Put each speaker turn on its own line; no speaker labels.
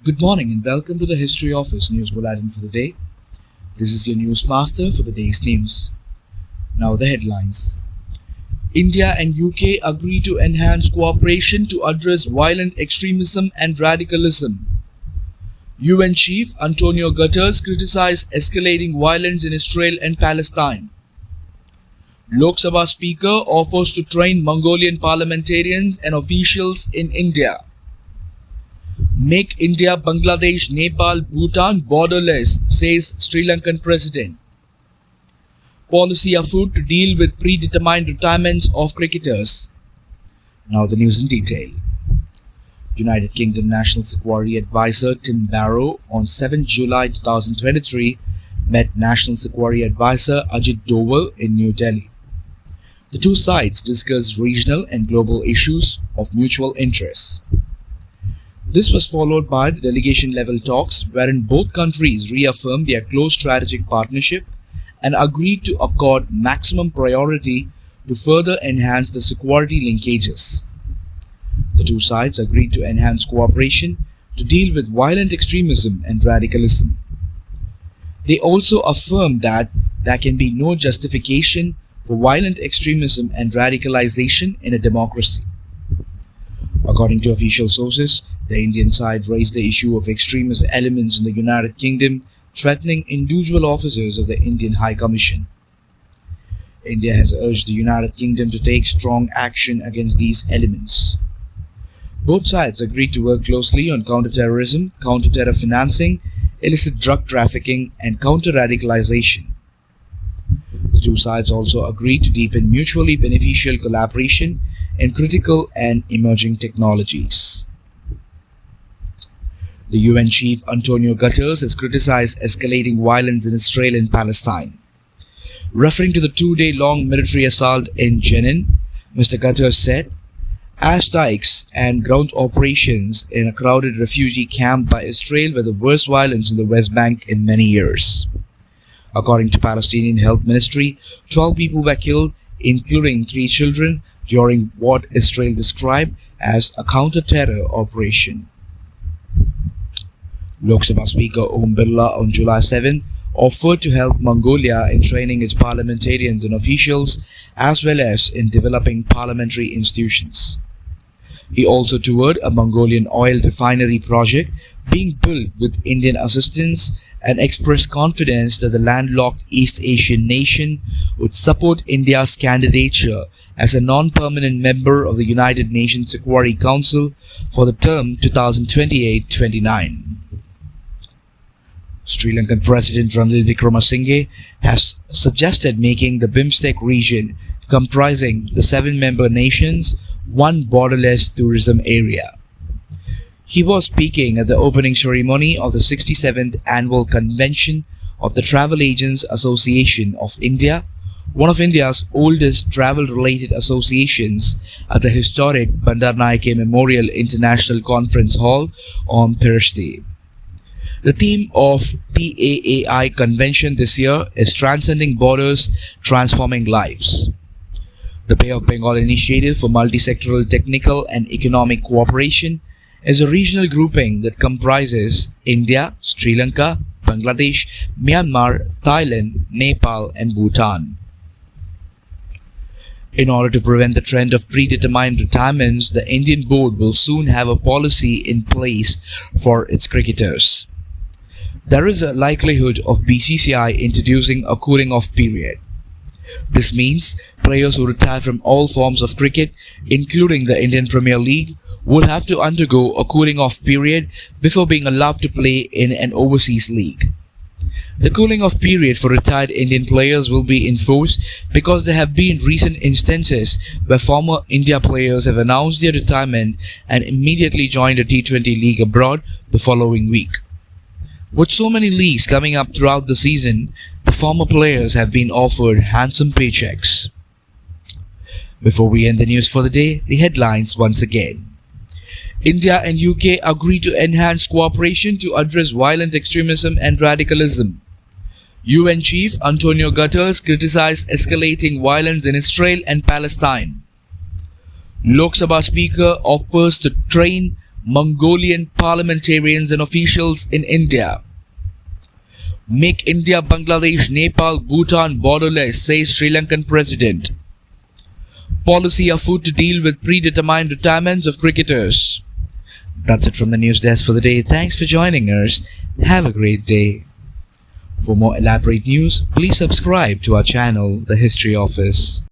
Good morning and welcome to the History Office News Bulletin for the day. This is your newsmaster for the day's news. Now the headlines. India and UK agree to enhance cooperation to address violent extremism and radicalism. UN Chief Antonio Guterres criticized escalating violence in Israel and Palestine. Lok Sabha Speaker offers to train Mongolian parliamentarians and officials in India. Make India, Bangladesh, Nepal, Bhutan borderless, says Sri Lankan President. Policy afoot to deal with predetermined retirements of cricketers. Now the news in detail. United Kingdom National Security Advisor Tim Barrow on 7 July 2023 met National Security Advisor Ajit Doval in New Delhi. The two sides discussed regional and global issues of mutual interest. This was followed by the delegation-level talks wherein both countries reaffirmed their close strategic partnership and agreed to accord maximum priority to further enhance the security linkages. The two sides agreed to enhance cooperation to deal with violent extremism and radicalism. They also affirmed that there can be no justification for violent extremism and radicalization in a democracy. According to official sources, the Indian side raised the issue of extremist elements in the United Kingdom threatening individual officers of the Indian High Commission. India has urged the United Kingdom to take strong action against these elements. Both sides agreed to work closely on counter-terrorism, counter-terror financing, illicit drug trafficking, and counter-radicalization. The two sides also agreed to deepen mutually beneficial collaboration in critical and emerging technologies. The UN Chief Antonio Guterres has criticized escalating violence in Israel and Palestine. Referring to the two-day-long military assault in Jenin, Mr. Guterres said, "Airstrikes and ground operations in a crowded refugee camp by Israel were the worst violence in the West Bank in many years." According to Palestinian Health Ministry, 12 people were killed, including 3 children, during what Israel described as a counter-terror operation. Lok Sabha Speaker Om Birla on July 7 offered to help Mongolia in training its parliamentarians and officials as well as in developing parliamentary institutions. He also toured a Mongolian oil refinery project being built with Indian assistance and expressed confidence that the landlocked East Asian nation would support India's candidature as a non-permanent member of the United Nations Security Council for the term 2028-29. Sri Lankan President Ranil Wickremesinghe has suggested making the BIMSTEC region, comprising the 7 member nations, one borderless tourism area. He was speaking at the opening ceremony of the 67th Annual Convention of the Travel Agents Association of India, one of India's oldest travel-related associations, at the historic Bandaranaike Memorial International Conference Hall on Thursday. The theme of TAAI convention this year is Transcending Borders, Transforming Lives. The Bay of Bengal Initiative for Multisectoral Technical and Economic Cooperation is a regional grouping that comprises India, Sri Lanka, Bangladesh, Myanmar, Thailand, Nepal, and Bhutan. In order to prevent the trend of predetermined retirements, the Indian board will soon have a policy in place for its cricketers. There is a likelihood of BCCI introducing a cooling-off period. This means players who retire from all forms of cricket, including the Indian Premier League, will have to undergo a cooling-off period before being allowed to play in an overseas league. The cooling-off period for retired Indian players will be enforced because there have been recent instances where former India players have announced their retirement and immediately joined a T20 league abroad the following week. With so many leagues coming up throughout the season, the former players have been offered handsome paychecks. Before we end the news for the day, the headlines once again. India and UK agree to enhance cooperation to address violent extremism and radicalism. UN Chief Antonio Guterres criticized escalating violence in Israel and Palestine. Lok Sabha Speaker offers to train Mongolian parliamentarians and officials in India. Make India, Bangladesh, Nepal, Bhutan borderless, says Sri Lankan President. Policy afoot to deal with predetermined retirements of cricketers. That's it from the news desk for the day. Thanks for joining us. Have a great day. For more elaborate news, please subscribe to our channel, The History Office.